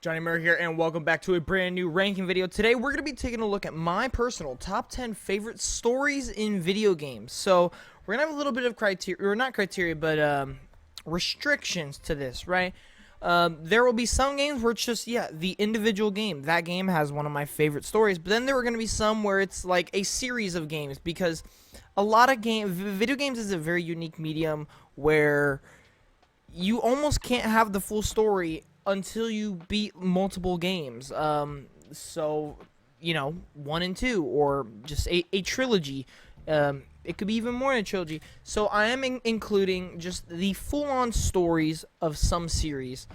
Johnny Murray here, and welcome back to a brand new ranking video. Today, we're going to be taking a look at my personal top 10 favorite stories in video games. So, we're going to have a little bit of criteria, or not criteria, but restrictions to this, right? There will be some games where it's just, the individual game. That game has one of my favorite stories, but then there are going to be some where it's like a series of games, because a lot of video games is a very unique medium where you almost can't have the full story until you beat multiple games. So, 1 and 2, or just a trilogy. It could be even more than a trilogy. So I am including just the full-on stories of some series.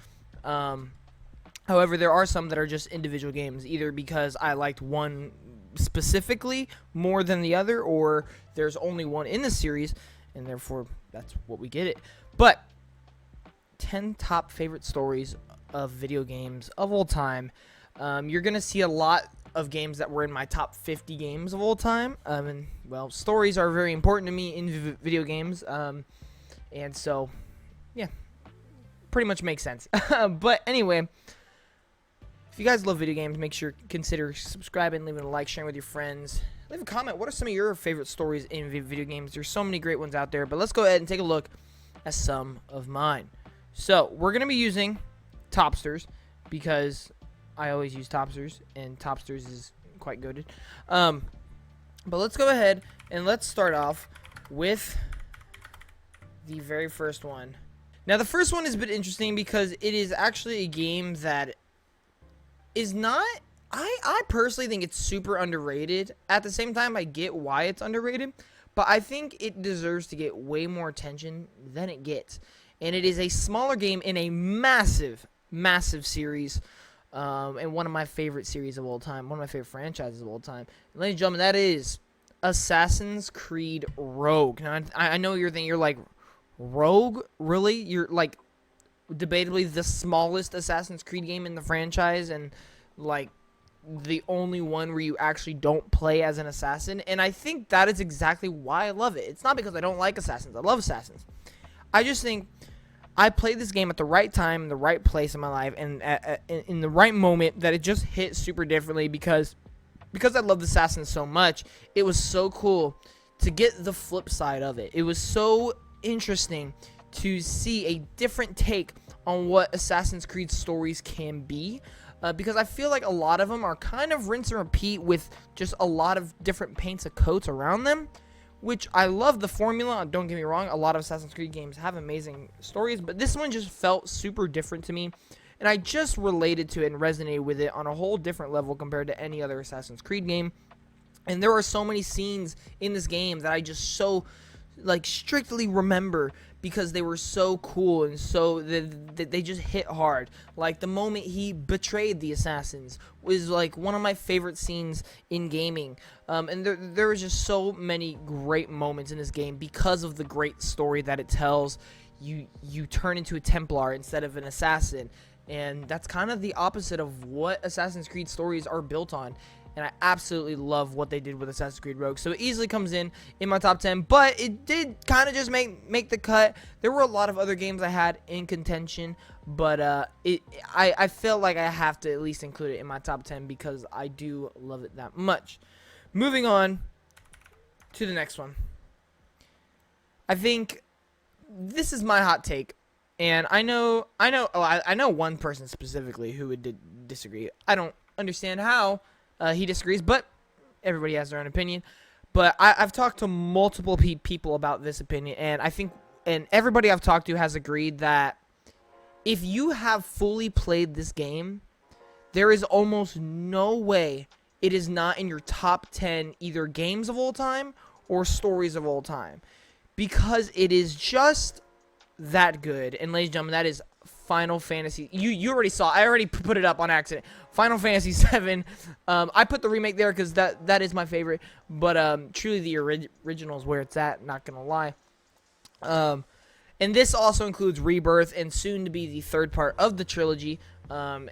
However, there are some that are just individual games, either because I liked one specifically more than the other, or there's only one in the series, and therefore that's what we get it. But 10 top favorite stories of video games of all time. You're gonna see a lot of games that were in my top 50 games of all time. And well, stories are very important to me in video games. And so, yeah, pretty much makes sense. But anyway, if you guys love video games, make sure consider subscribing, leaving a like, sharing with your friends. Leave a comment. What are some of your favorite stories in video games? There's so many great ones out there. But let's go ahead and take a look at some of mine. So we're gonna be using Topsters, because I always use Topsters, and Topsters is quite goated. But let's go ahead and let's start off with the very first one. Now, the first one is a bit interesting because it is actually a game that is not... I personally think it's super underrated. At the same time, I get why it's underrated, but I think it deserves to get way more attention than it gets. And it is a smaller game in a massive series, and one of my favorite series of all time, one of my favorite franchises of all time. And ladies and gentlemen, that is Assassin's Creed Rogue. Now, I know you're thinking, you're like, Rogue? Really? You're like, debatably the smallest Assassin's Creed game in the franchise, and like the only one where you actually don't play as an assassin. And I think that is exactly why I love it. It's not because I don't like assassins. I love assassins. I just think I played this game at the right time, the right place in my life, and in the right moment, that it just hit super differently because I loved Assassins so much. It was so cool to get the flip side of it. It was so interesting to see a different take on what Assassin's Creed stories can be, because I feel like a lot of them are kind of rinse and repeat with just a lot of different paints of coats around them. Which I love the formula, don't get me wrong, a lot of Assassin's Creed games have amazing stories, but this one just felt super different to me, and I just related to it and resonated with it on a whole different level compared to any other Assassin's Creed game. And there are so many scenes in this game that I just so, like, strictly remember because they were so cool and so they just hit hard. Like, the moment he betrayed the assassins was like one of my favorite scenes in gaming. And there was just so many great moments in this game because of the great story that it tells. You turn into a Templar instead of an assassin, and that's kind of the opposite of what Assassin's Creed stories are built on. And I absolutely love what they did with Assassin's Creed Rogue. So it easily comes in my top 10. But it did kind of just make the cut. There were a lot of other games I had in contention. But I felt like I have to at least include it in my top 10 because I do love it that much. Moving on to the next one. I think this is my hot take. And I know one person specifically who would disagree. I don't understand how he disagrees, but everybody has their own opinion. But I've talked to multiple people about this opinion, and I think, and everybody I've talked to has agreed that if you have fully played this game, there is almost no way it is not in your top 10 either games of all time or stories of all time, because it is just that good. And ladies and gentlemen, that is Final Fantasy. You already saw. I already put it up on accident. Final Fantasy VII. I put the remake there because that is my favorite. But truly, the original is where it's at. Not gonna lie. And this also includes Rebirth and soon to be the third part of the trilogy,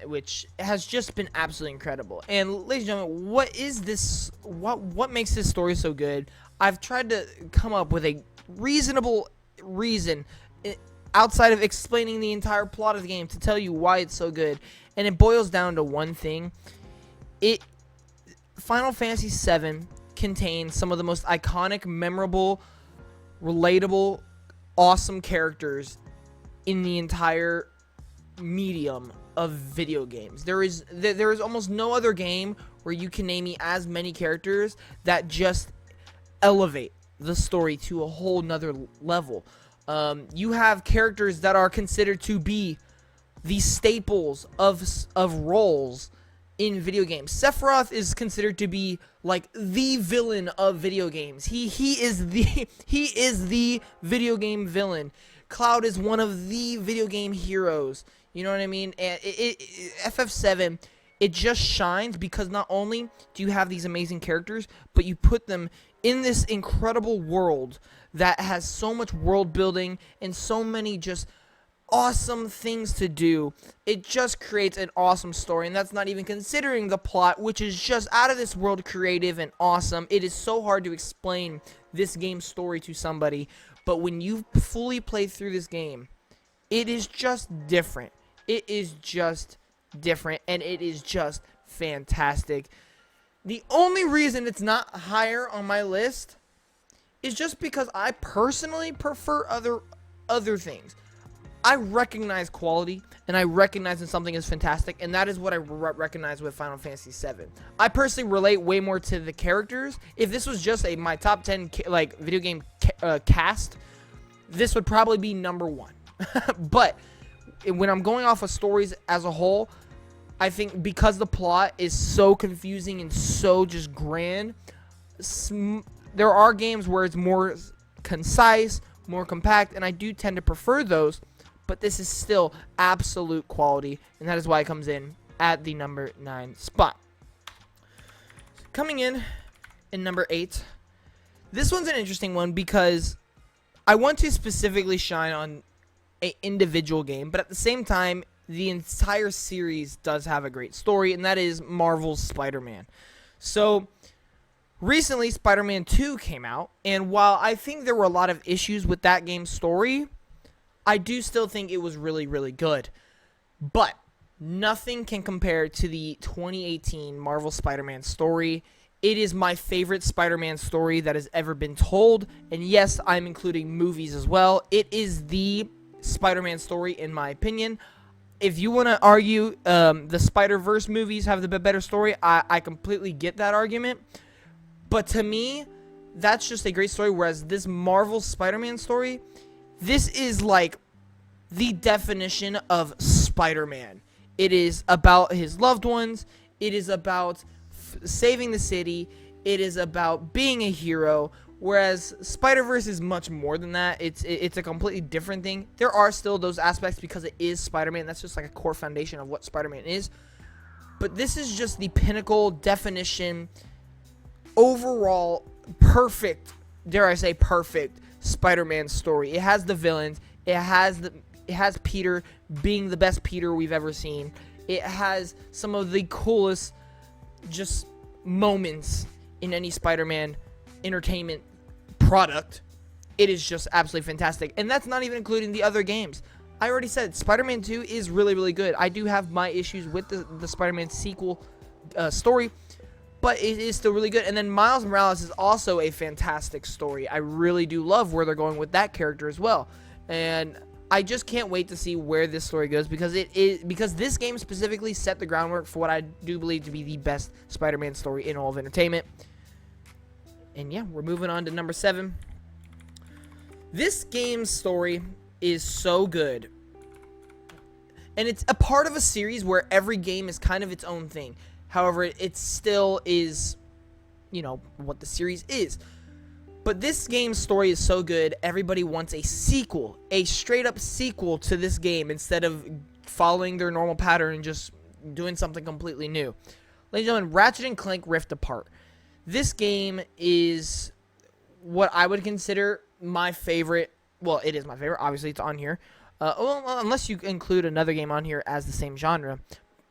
which has just been absolutely incredible. And ladies and gentlemen, what is this? What makes this story so good? I've tried to come up with a reasonable reason outside of explaining the entire plot of the game to tell you why it's so good. And it boils down to one thing. Final Fantasy VII contains some of the most iconic, memorable, relatable, awesome characters in the entire medium of video games. There is almost no other game where you can name me as many characters that just elevate the story to a whole nother level. You have characters that are considered to be the staples of roles in video games. Sephiroth is considered to be like the villain of video games. He is the video game villain. Cloud is one of the video game heroes. You know what I mean? And FF7, it just shines because not only do you have these amazing characters, but you put them in this incredible world that has so much world building and so many just awesome things to do. It just creates an awesome story, and that's not even considering the plot, which is just out of this world creative and awesome. It is so hard to explain this game's story to somebody, but when you fully play through this game, it is just different. It is just different, and it is just fantastic. The only reason it's not higher on my list is just because I personally prefer other things. I recognize quality, and I recognize when something is fantastic, and that is what I recognize with Final Fantasy VII. I personally relate way more to the characters. If this was just my top 10 like video game cast, this would probably be number 1. But when I'm going off of stories as a whole, I think because the plot is so confusing and so just grand, there are games where it's more concise, more compact, and I do tend to prefer those. But this is still absolute quality, and that is why it comes in at the number 9 spot. Coming in number 8, this one's an interesting one because I want to specifically shine on an individual game, but at the same time, the entire series does have a great story, and that is Marvel's Spider-Man. So recently, Spider-Man 2 came out, and while I think there were a lot of issues with that game's story, I do still think it was really, really good. But nothing can compare to the 2018 Marvel Spider-Man story. It is my favorite Spider-Man story that has ever been told. And yes, I'm including movies as well. It is the Spider-Man story, in my opinion. If you want to argue the Spider-Verse movies have the better story, I completely get that argument. But to me, that's just a great story. Whereas this Marvel Spider-Man story, this is like the definition of Spider-Man. It is about his loved ones. It is about saving the city. It is about being a hero. Whereas Spider-Verse is much more than that. It's a completely different thing. There are still those aspects because it is Spider-Man. That's just like a core foundation of what Spider-Man is. But this is just the pinnacle definition, overall perfect, dare I say perfect, Spider-Man story. It has the villains. It has Peter being the best Peter we've ever seen. It has some of the coolest just moments in any Spider-Man entertainment product. It is just absolutely fantastic. And that's not even including the other games. I already said Spider-Man 2 is really, really good. I do have my issues with the Spider-Man sequel story, but it is still really good. And then Miles Morales is also a fantastic story. I really do love where they're going with that character as well. And I just can't wait to see where this story goes because this game specifically set the groundwork for what I do believe to be the best Spider-Man story in all of entertainment. And yeah, we're moving on to number 7. This game's story is so good. And it's a part of a series where every game is kind of its own thing. However, it still is, you know, what the series is. But this game's story is so good, everybody wants a sequel, a straight-up sequel to this game instead of following their normal pattern and just doing something completely new. Ladies and gentlemen, Ratchet & Clank Rift Apart. This game is what I would consider my favorite. Well, it is my favorite. Obviously, it's on here. Well, unless you include another game on here as the same genre.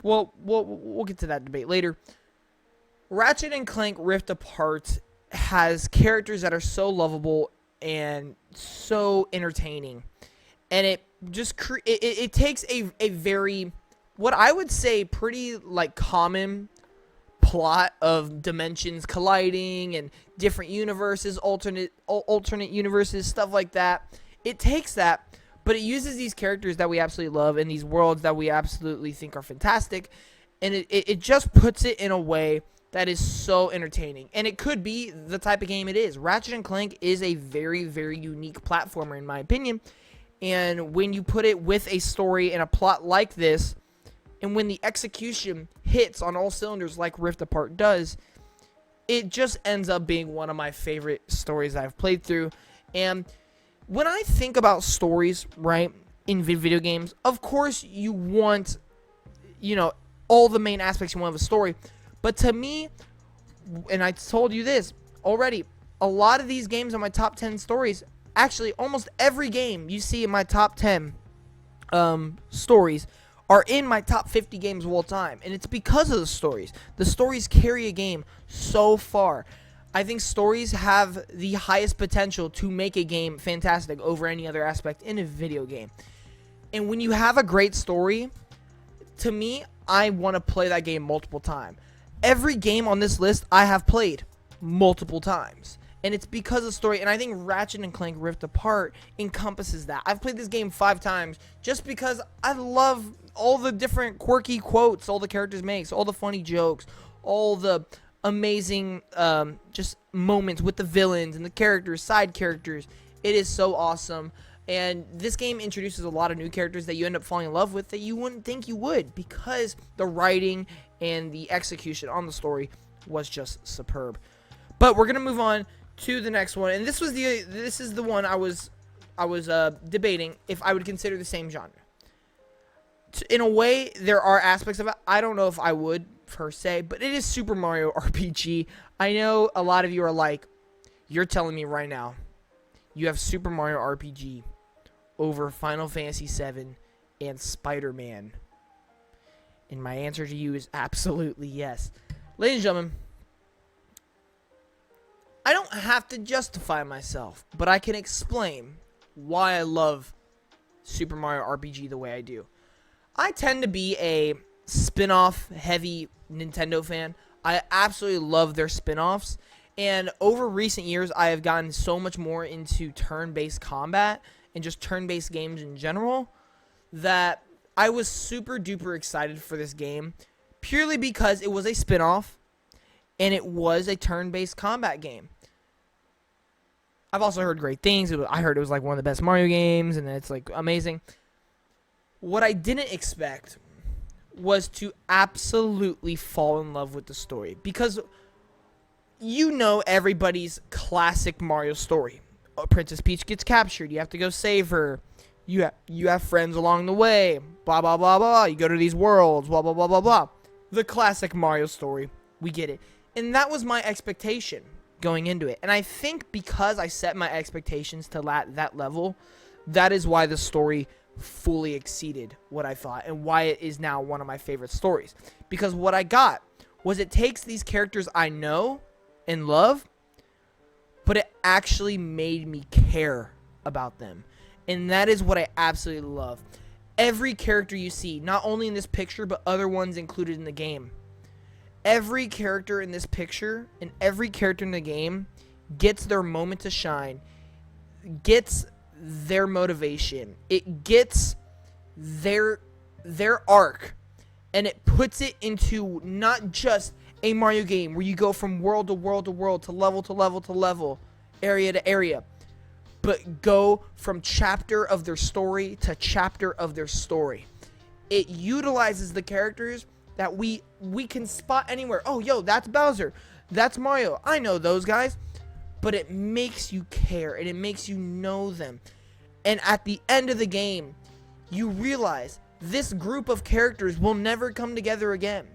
Well, we'll get to that debate later. Ratchet & Clank Rift Apart has characters that are so lovable and so entertaining. and it just it takes a very, what I would say, pretty like common plot of dimensions colliding and different universes, alternate universes, stuff like that. It takes that, but it uses these characters that we absolutely love and these worlds that we absolutely think are fantastic, and it just puts it in a way that is so entertaining. And it could be the type of game it is. Ratchet and Clank is a very, very unique platformer, in my opinion. And when you put it with a story and a plot like this, and when the execution hits on all cylinders like Rift Apart does, it just ends up being one of my favorite stories I've played through. And when I think about stories, right, in video games, of course you want, all the main aspects you want of a story. But to me, and I told you this already, a lot of these games are my top 10 stories. Actually, almost every game you see in my top 10 stories are in my top 50 games of all time. And it's because of the stories. The stories carry a game so far. I think stories have the highest potential to make a game fantastic over any other aspect in a video game. And when you have a great story, to me, I want to play that game multiple times. Every game on this list I have played multiple times. And it's because of the story. And I think Ratchet and Clank Rift Apart encompasses that. I've played this game 5 times just because I love all the different quirky quotes all the characters make, all the funny jokes, all the amazing just moments with the villains and the characters, side characters. It is so awesome. And this game introduces a lot of new characters that you end up falling in love with that you wouldn't think you would, because the writing and the execution on the story was just superb. But we're gonna move on to the next one, and this is the one I was debating if I would consider the same genre. In a way, there are aspects of it I don't know if I would per se, but it is Super Mario RPG. I know a lot of you are like, you're telling me right now you have Super Mario RPG over Final Fantasy VII and Spider-Man. And my answer to you is absolutely yes. Ladies and gentlemen, I don't have to justify myself, but I can explain why I love Super Mario RPG the way I do. I tend to be a spin-off heavy Nintendo fan. I absolutely love their spin-offs. And over recent years, I have gotten so much more into turn-based combat and just turn-based games in general that I was super duper excited for this game purely because it was a spin-off and it was a turn-based combat game. I've also heard great things. I heard it was like one of the best Mario games and it's like amazing. What I didn't expect was to absolutely fall in love with the story, because you know everybody's classic Mario story. Princess Peach gets captured. You have to go save her. You have friends along the way. Blah, blah, blah, blah. You go to these worlds. Blah, blah, blah, blah, blah. The classic Mario story. We get it. And that was my expectation going into it. And I think because I set my expectations to that level, that is why the story fully exceeded what I thought and why it is now one of my favorite stories. Because what I got was it takes these characters I know and love, but it actually made me care about them. And that is what I absolutely love. Every character you see, not only in this picture, but other ones included in the game. Every character in this picture and every character in the game gets their moment to shine, gets their motivation, it gets their arc, and it puts it into not just a Mario game where you go from world to world to world, to level to level to level, area to area, but go from chapter of their story to chapter of their story. It utilizes the characters that we can spot anywhere. Oh, yo, that's Bowser. That's Mario. I know those guys. But it makes you care, and it makes you know them. And at the end of the game, you realize this group of characters will never come together again.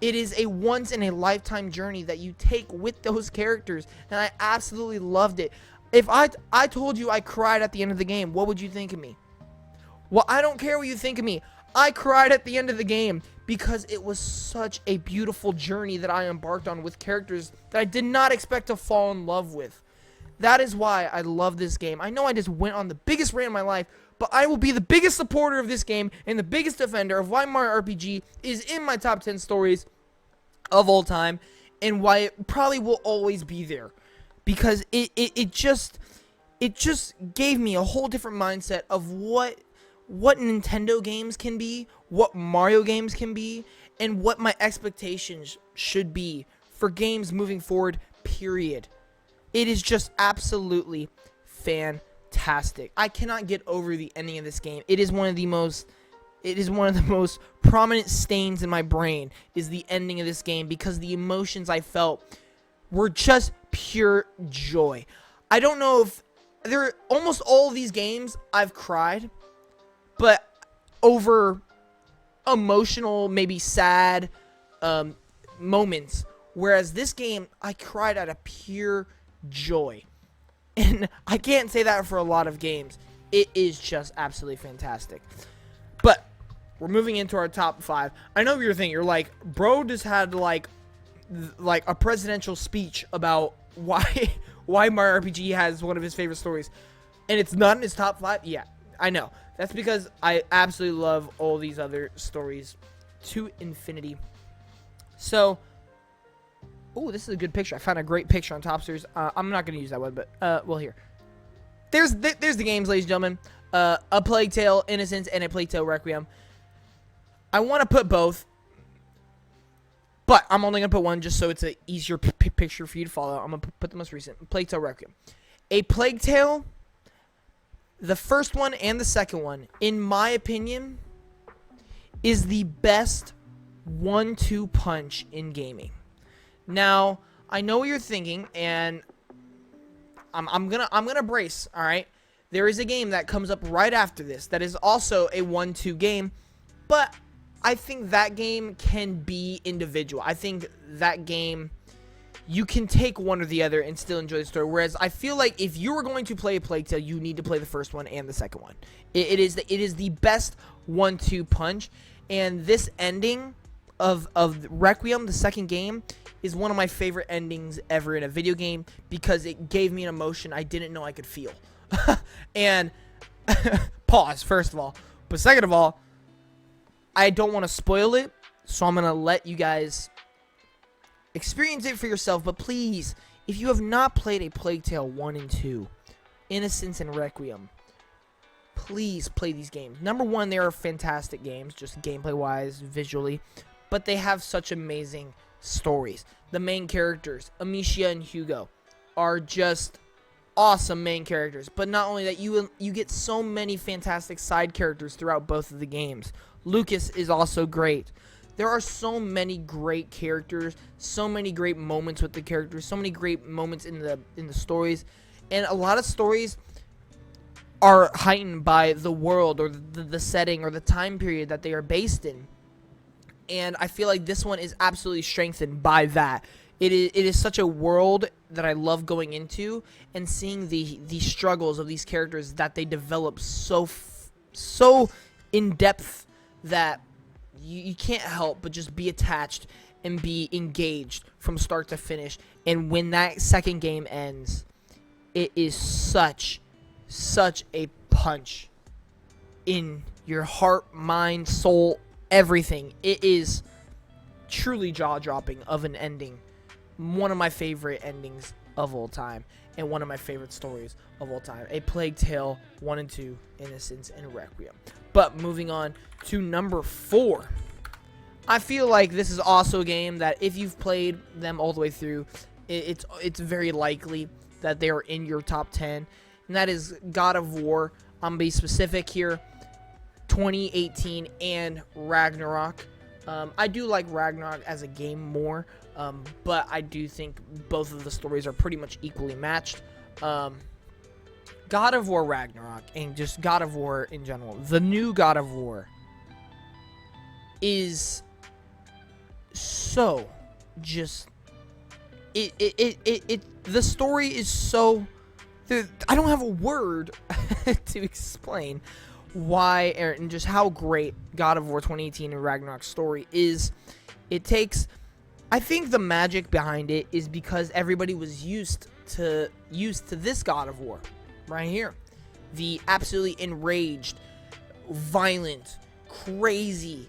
It is a once-in-a-lifetime journey that you take with those characters, and I absolutely loved it. If I told you I cried at the end of the game, what would you think of me? Well, I don't care what you think of me. I cried at the end of the game because it was such a beautiful journey that I embarked on with characters that I did not expect to fall in love with. That is why I love this game. I know I just went on the biggest rant of my life, but I will be the biggest supporter of this game and the biggest defender of why Mario RPG is in my top 10 stories of all time, and why it probably will always be there, because it just gave me a whole different mindset of what Nintendo games can be, what Mario games can be, and what my expectations should be for games moving forward, period. It is just absolutely fantastic. I cannot get over the ending of this game. It is one of the most prominent stains in my brain, is the ending of this game, because the emotions I felt were just pure joy. I don't know if almost all of these games I've cried, but over emotional, maybe sad moments, whereas this game I cried out of pure joy. And I can't say that for a lot of games. It is just absolutely fantastic. But we're moving into our top 5. I know what you're thinking. You're like, bro just had like a presidential speech about why Mario RPG has one of his favorite stories, and it's not in his top 5. Yeah, I know. That's because I absolutely love all these other stories to infinity. So, oh, this is a good picture. I found a great picture on Topsters. I'm not gonna use that one, but well, here. There's the games, ladies and gentlemen. A Plague Tale: Innocence and A Plague Tale: Requiem. I want to put both, but I'm only gonna put one just so it's an easier picture for you to follow. I'm gonna put the most recent: Plague Tale: Requiem. A Plague Tale, the first one and the second one, in my opinion, is the best 1-2 punch in gaming. Now, I know what you're thinking, and I'm gonna brace. All right, there is a game that comes up right after this that is also a 1-2 game, but I think that game can be individual. I think that game, you can take one or the other and still enjoy the story. Whereas I feel like if you were going to play a Plague Tale, you need to play the first one and the second one. It is the best 1-2 punch, and this ending of Requiem, the second game, is one of my favorite endings ever in a video game, because it gave me an emotion I didn't know I could feel. And pause, first of all, but second of all, I don't want to spoil it, so I'm gonna let you guys experience it for yourself. But please, if you have not played A Plague Tale 1 and 2, Innocence and Requiem, please play these games. Number one, they are fantastic games, just gameplay wise, visually, but they have such amazing stories. The main characters, Amicia and Hugo, are just awesome main characters. But not only that, you get so many fantastic side characters throughout both of the games. Lucas is also great. There are so many great characters, so many great moments with the characters, so many great moments in the stories, and a lot of stories are heightened by the world or the setting or the time period that they are based in. And I feel like this one is absolutely strengthened by that. It is such a world that I love going into, and seeing the struggles of these characters that they develop so in depth that you can't help but just be attached and be engaged from start to finish. And when that second game ends, it is such a punch in your heart, mind, soul, everything. It is truly jaw-dropping of an ending. One of my favorite endings of all time, and one of my favorite stories of all time. A Plague Tale 1 and 2, Innocence and Requiem. But moving on to number 4. I feel like this is also a game that if you've played them all the way through, it's very likely that they are in your top 10. And that is God of War. I'm going to be specific here. 2018 and Ragnarok. I do like Ragnarok as a game more, but I do think both of the stories are pretty much equally matched. God of War Ragnarok, and just God of War in general, the new God of War, is so just the story is so, I don't have a word to explain why, and just how great God of War 2018 and Ragnarok's story is. It takes, I think the magic behind it is because everybody was used to this God of War right here. the absolutely enraged, violent, crazy,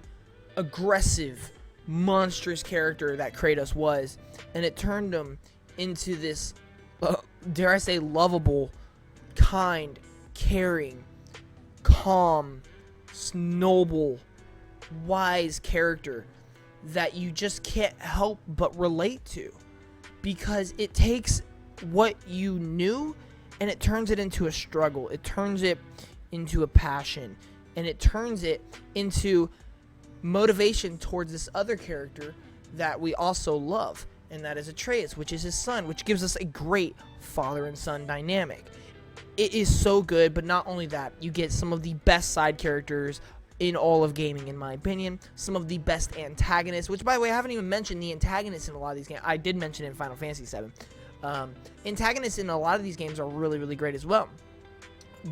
aggressive, monstrous character that Kratos was, and it turned him into this, dare I say, lovable, kind, caring, calm, noble, wise character that you just can't help but relate to, because it takes what you knew and it turns it into a struggle, it turns it into a passion, and it turns it into motivation towards this other character that we also love, and that is Atreus, which is his son, which gives us a great father and son dynamic. It is so good, but not only that, you get some of the best side characters in all of gaming, in my opinion. Some of the best antagonists, which, by the way, I haven't even mentioned the antagonists in a lot of these games. I did mention it in Final Fantasy VII. Antagonists in a lot of these games are really, really great as well.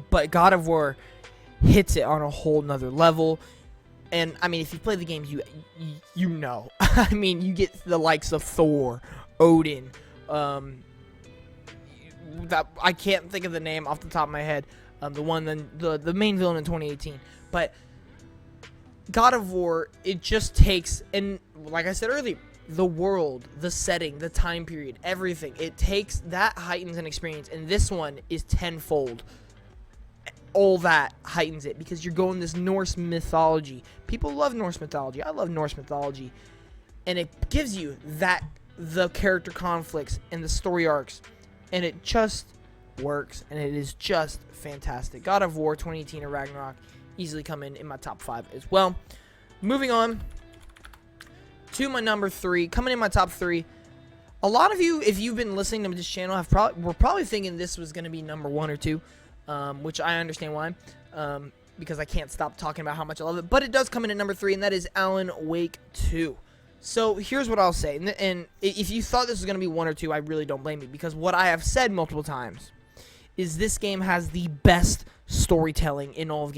But God of War hits it on a whole nother level. And, I mean, if you play the games, you know. I mean, you get the likes of Thor, Odin, that I can't think of the name off the top of my head. The main villain in 2018. But God of War, it just takes, and like I said earlier, the world, the setting, the time period, everything. It takes that, heightens an experience, and this one is tenfold. All that heightens it because you're going this Norse mythology. People love Norse mythology. I love Norse mythology, and it gives you that, the character conflicts and the story arcs, and it just works, and it is just fantastic. God of War 2018 or Ragnarok easily come in my top 5 as well. Moving on to my number 3, coming in my top 3. A lot of you, if you've been listening to this channel, were probably thinking this was going to be number 1 or 2. Which I understand why, because I can't stop talking about how much I love it. But it does come in at number 3, and that is Alan Wake 2. So here's what I'll say, and if you thought this was going to be 1 or 2, I really don't blame you, because what I have said multiple times is this game has the best storytelling in all of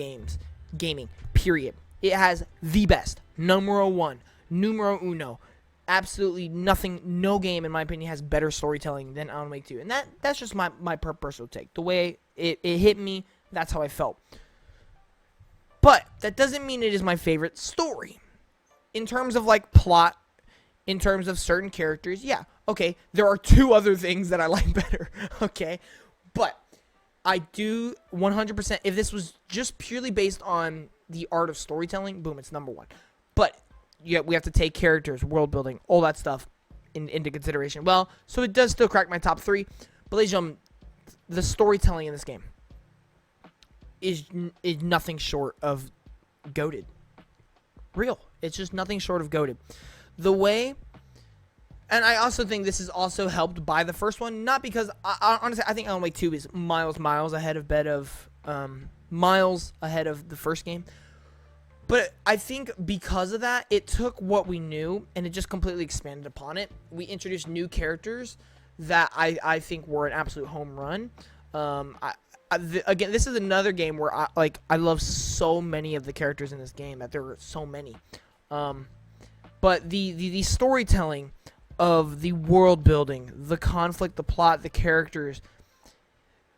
gaming, period. It has the best, numero 1, numero uno. Absolutely nothing, no game, in my opinion, has better storytelling than Alan Wake 2. And that's just my personal take. The way it hit me, that's how I felt. But that doesn't mean it is my favorite story. In terms of, like, plot, in terms of certain characters, yeah, okay, there are 2 other things that I like better, okay? But I do 100%, if this was just purely based on the art of storytelling, boom, it's number 1. But yeah, we have to take characters, world building, all that stuff into consideration. Well, so it does still crack my top 3. But ladies and gentlemen, the storytelling in this game is nothing short of goated. Real. It's just nothing short of goated. The way, and I also think this is also helped by the first one. Not because, honestly, I think Alan Wake 2 is miles ahead of miles ahead of the first game. But I think because of that, it took what we knew and it just completely expanded upon it. We introduced new characters that I think were an absolute home run. Again, this is another game where I love so many of the characters in this game, that there are so many. But the storytelling of the world building, the conflict, the plot, the characters.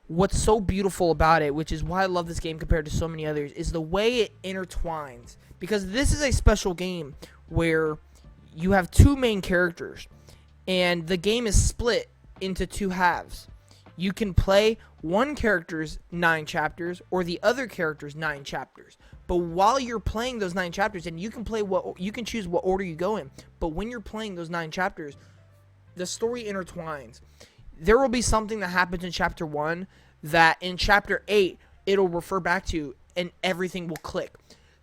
What's so beautiful about it, which is why I love this game compared to so many others, is the way it intertwines. Because this is a special game where you have 2 main characters, and the game is split into 2 halves. You can play one character's 9 chapters or the other character's 9 chapters. But while you're playing those 9 chapters, and you can choose what order you go in, but when you're playing those 9 chapters, the story intertwines. There will be something that happens in chapter 1 that in chapter 8 it'll refer back to, and everything will click.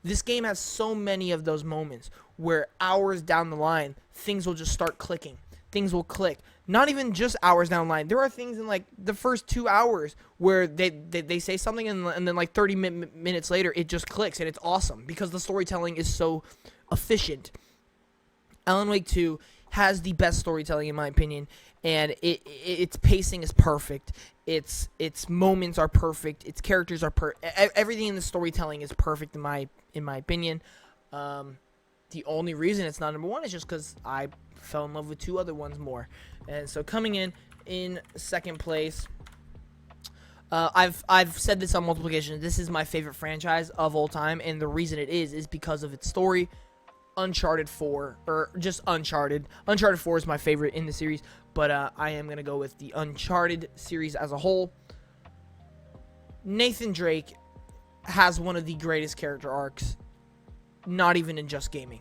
This game has so many of those moments where hours down the line, things will just start clicking. Things will click. Not even just hours down the line. There are things in like the first 2 hours where they say something, and then like 30 minutes later it just clicks, and it's awesome because the storytelling is so efficient. Alan Wake 2 has the best storytelling in my opinion, and its pacing is perfect. Its moments are perfect. Its characters are everything in the storytelling is perfect in my opinion. The only reason it's not number 1 is just because I fell in love with 2 other ones more. And so coming in second place, I've said this on multiple occasions. This is my favorite franchise of all time, and the reason it is because of its story. Uncharted 4, or just Uncharted. Uncharted 4 is my favorite in the series, but I am gonna go with the Uncharted series as a whole. Nathan Drake has one of the greatest character arcs, not even in just gaming,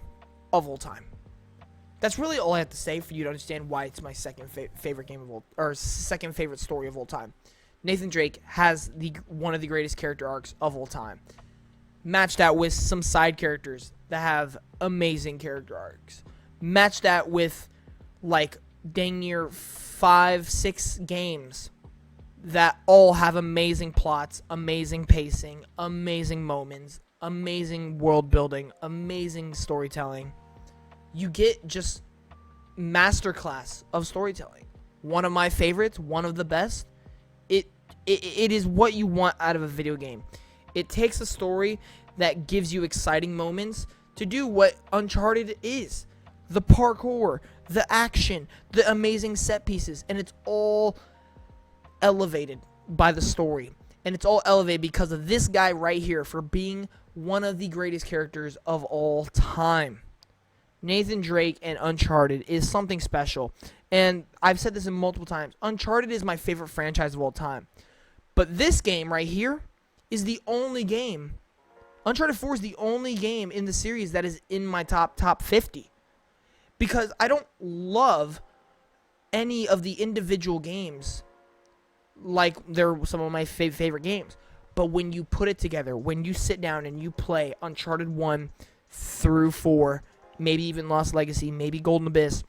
of all time. That's really all I have to say for you to understand why it's my second favorite game of all, or second favorite story of all time. Nathan Drake has one of the greatest character arcs of all time, matched that with some side characters that have amazing character arcs, matched that with like dang near 5-6 games that all have amazing plots, amazing pacing, amazing moments, amazing world building, amazing storytelling. You get just masterclass of storytelling. One of my favorites, one of the best. It is what you want out of a video game. It takes a story that gives you exciting moments to do what Uncharted is. The parkour, the action, the amazing set pieces, and it's all elevated by the story. And it's all elevated because of this guy right here for being one of the greatest characters of all time. Nathan Drake and Uncharted is something special. And I've said this multiple times. Uncharted is my favorite franchise of all time. But this game right here is the only game. Uncharted 4 is the only game in the series that is in my top 50. Because I don't love any of the individual games like they're some of my favorite games. But when you put it together, when you sit down and you play Uncharted 1 through 4, maybe even Lost Legacy, maybe Golden Abyss,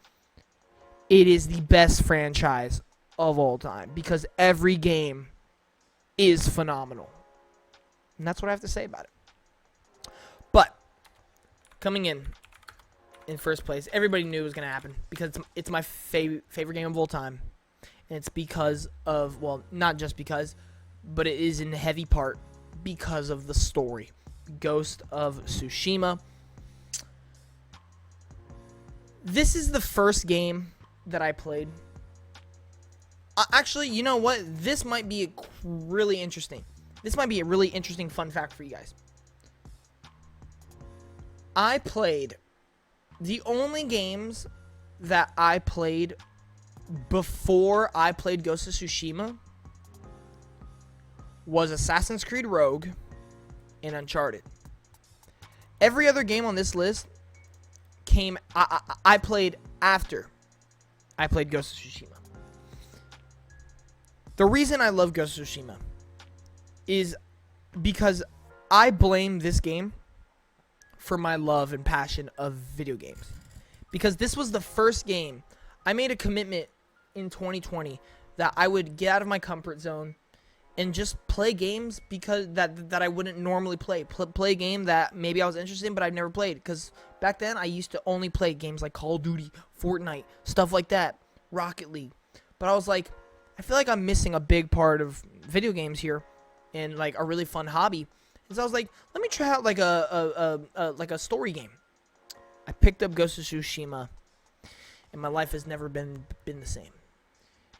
it is the best franchise of all time. Because every game is phenomenal. And that's what I have to say about it. But coming in first place, everybody knew it was going to happen because it's my favorite game of all time. And it's because of, well, not just because, but it is in heavy part because of the story. Ghost of Tsushima. This is the first game that I played. Actually, you know what? This might be really interesting. This might be a really interesting fun fact for you guys. I played the only games that I played before I played Ghost of Tsushima was Assassin's Creed Rogue and Uncharted. Every other game on this list I played after I played Ghost of Tsushima. The reason I love Ghost of Tsushima is because I blame this game for my love and passion of video games. Because this was the first game I made a commitment in 2020 that I would get out of my comfort zone and just play games because that I wouldn't normally play. Play a game that maybe I was interested in but I've never played. Because back then I used to only play games like Call of Duty, Fortnite, stuff like that, Rocket League. But I was like, I feel like I'm missing a big part of video games here and like a really fun hobby. And so I was like, let me try out like a story game. I picked up Ghost of Tsushima and my life has never been the same.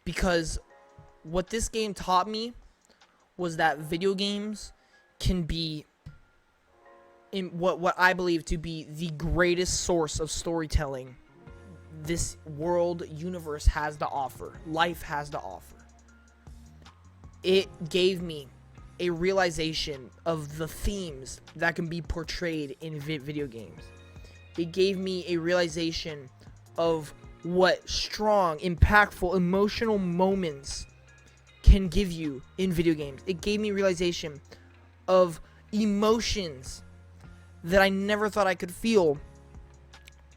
Because what this game taught me was that video games can be in what I believe to be the greatest source of storytelling this world universe has to offer. Life has to offer. It gave me a realization of the themes that can be portrayed in video games. It gave me a realization of what strong, impactful, emotional moments can give you in video games. It gave me realization of emotions that I never thought I could feel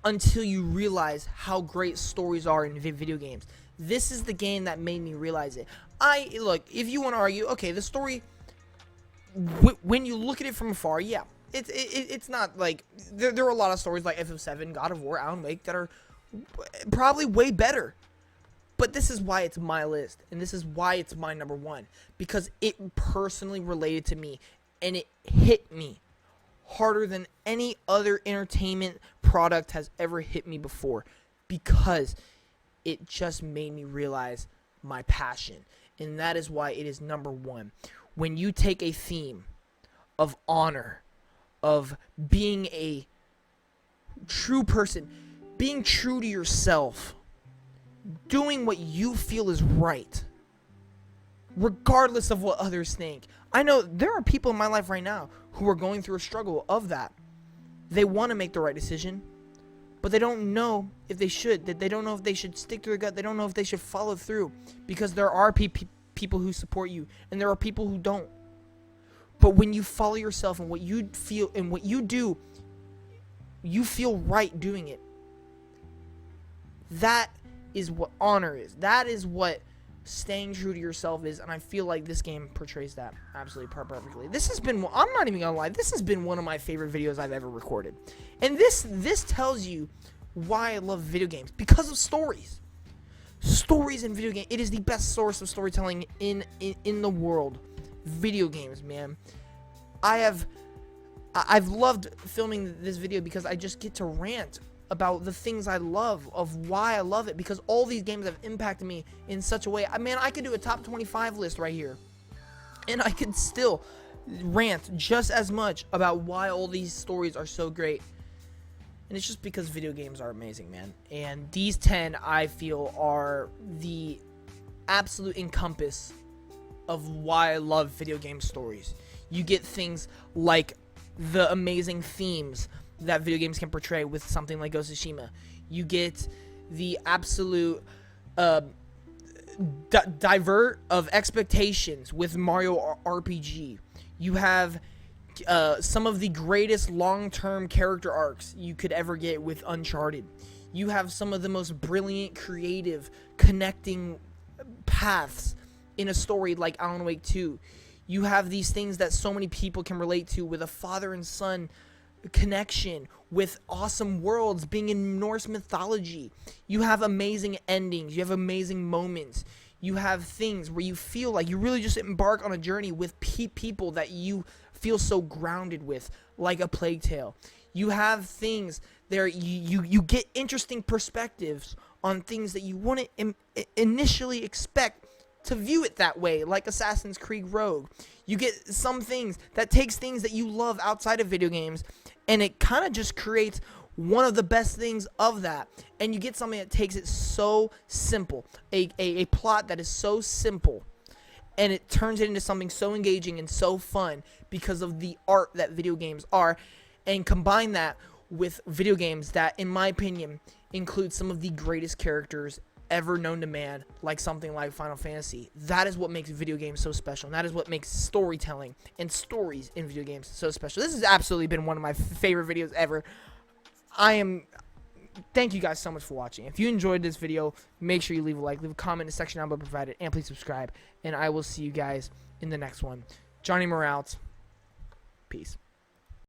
until you realize how great stories are in video games. This is the game that made me realize it. Look, if you want to argue, okay, the story, when you look at it from afar, yeah, it's not like, there are a lot of stories like FF7, God of War, Alan Wake that are probably way better. But this is why it's my list, and this is why it's my number one, because it personally related to me, and it hit me harder than any other entertainment product has ever hit me before, because it just made me realize my passion. and that is why it is number one. When you take a theme of honor, of being a true person, being true to yourself, doing what you feel is right, regardless of what others think. I know there are people in my life right now who are going through a struggle of that. They want to make the right decision, but they don't know if they should. They don't know if they should stick to their gut. They don't know if they should follow through, because there are people who support you, and there are people who don't. But when you follow yourself and what you feel and what you do, you feel right doing it. That is what honor is. That is what staying true to yourself is, and I feel like this game portrays that absolutely perfectly. This has been, I'm not even gonna lie, this has been one of my favorite videos I've ever recorded. And this tells you why I love video games, because of stories. Stories in video games. It is the best source of storytelling in the world. Video games, man. I've loved filming this video because I just get to rant about the things I love, of why I love it, because all these games have impacted me in such a way. Man, I could do a top 25 list right here, and I could still rant just as much about why all these stories are so great. And it's just because video games are amazing, man. And these 10, I feel, are the absolute encompass of why I love video game stories. You get things like the amazing themes that video games can portray with something like Ghost of Tsushima. You get the absolute divert of expectations with Mario RPG. You have some of the greatest long-term character arcs you could ever get with Uncharted. You have some of the most brilliant, creative, connecting paths in a story like Alan Wake 2. You have these things that so many people can relate to with a father and son connection, with awesome worlds being in Norse mythology. You have amazing endings. You have amazing moments. You have things where you feel like you really just embark on a journey with people that you feel so grounded with, like A Plague Tale. You have things there, you get interesting perspectives on things that you wouldn't initially expect to view it that way, like Assassin's Creed Rogue. You get some things that takes things that you love outside of video games, and it kind of just creates one of the best things of that. And you get something that takes it so simple, a plot that is so simple, and it turns it into something so engaging and so fun because of the art that video games are. And combine that with video games that, in my opinion, include some of the greatest characters ever known to man, like something like Final Fantasy. That is what makes video games so special, and that is what makes storytelling and stories in video games so special. This has absolutely been one of my favorite videos ever. Thank you guys so much for watching. If you enjoyed this video, make sure you leave a like, leave a comment in the section down below provided, and please subscribe, and I will see you guys in the next one. Johnny Morales, peace.